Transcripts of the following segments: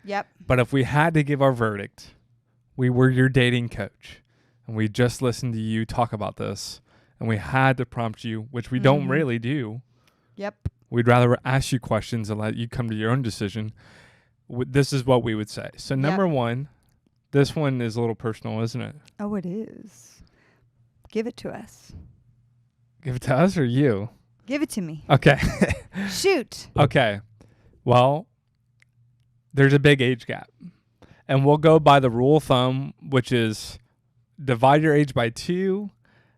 Yep. But if we had to give our verdict, we were your dating coach, and we just listened to you talk about this, and we had to prompt you, which we don't really do. Yep. We'd rather ask you questions and let you come to your own decision. This is what we would say. So number one, this one is a little personal, isn't it? Oh, it is. Give it to us. Give it to us or you? Give it to me. Okay. Shoot. Okay. Well, there's a big age gap. And we'll go by the rule of thumb, which is divide your age by 2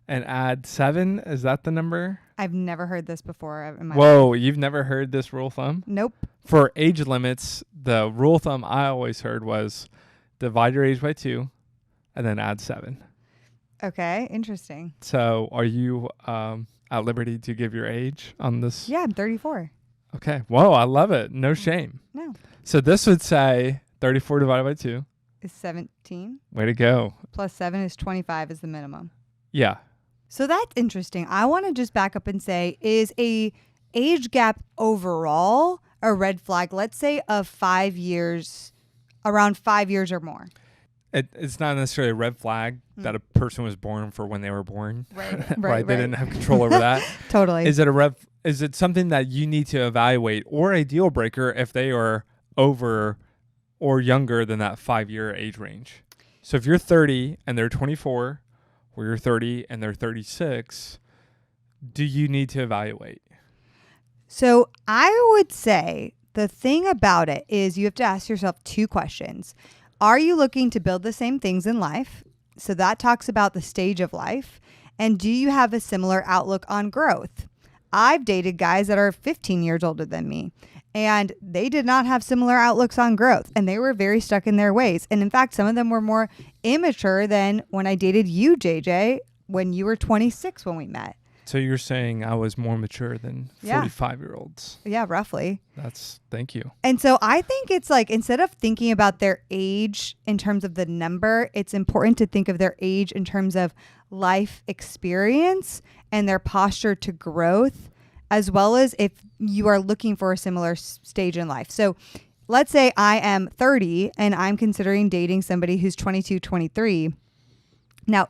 and add 7. Is that the number? I've never heard this before in my Whoa, life. you've never heard this rule of thumb? Nope. For age limits, the rule of thumb I always heard was divide your age by 2 and then add 7. Okay, interesting. So are you at liberty to give your age on this? Yeah, I'm 34. Okay. Whoa, I love it. No shame. No. So this would say 34 divided by 2. Is 17. Way to go. Plus 7 is 25 is the minimum. Yeah. So that's interesting. I want to just back up and say, is a age gap overall a red flag? Let's say of 5 years, around 5 years or more. It's not necessarily a red flag that a person was born for when they were born. Right. They didn't have control over that. Totally. Is it something that you need to evaluate, or a deal breaker if they are over or younger than that 5-year age range? So if you're 30 and they're 24, or you're 30 and they're 36, do you need to evaluate? So I would say the thing about it is you have to ask yourself 2 questions. Are you looking to build the same things in life? So that talks about the stage of life. And do you have a similar outlook on growth? I've dated guys that are 15 years older than me, and they did not have similar outlooks on growth, and they were very stuck in their ways. And in fact, some of them were more immature than when I dated you, JJ, when you were 26 when we met. So you're saying I was more mature than 45-year-olds. Yeah, roughly. Thank you. And so I think it's like, instead of thinking about their age in terms of the number, it's important to think of their age in terms of life experience and their posture to growth, as well as if you are looking for a similar stage in life. So let's say I am 30 and I'm considering dating somebody who's 22, 23. Now,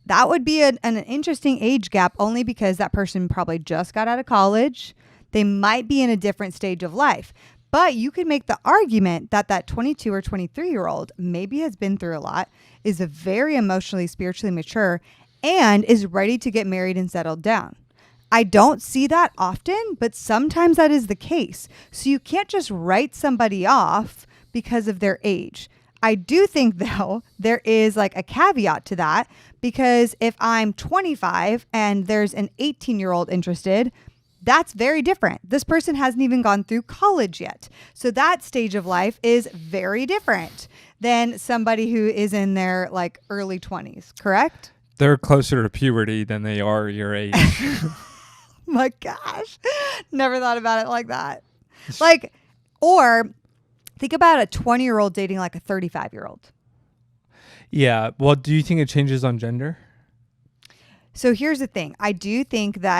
that would be an interesting age gap, only because that person probably just got out of college. They might be in a different stage of life. But you could make the argument that that 22 or 23-year-old maybe has been through a lot, is a very emotionally, spiritually mature, and is ready to get married and settled down. I don't see that often, but sometimes that is the case. So you can't just write somebody off because of their age. I do think, though, there is like a caveat to that, because if I'm 25 and there's an 18-year-old interested, that's very different. This person hasn't even gone through college yet. So that stage of life is very different than somebody who is in their like early 20s, correct? They're closer to puberty than they are your age. My gosh. Never thought about it like that. Like, or think about a 20-year-old dating like a 35-year-old. Yeah. Well, do you think it changes on gender? So here's the thing. I do think that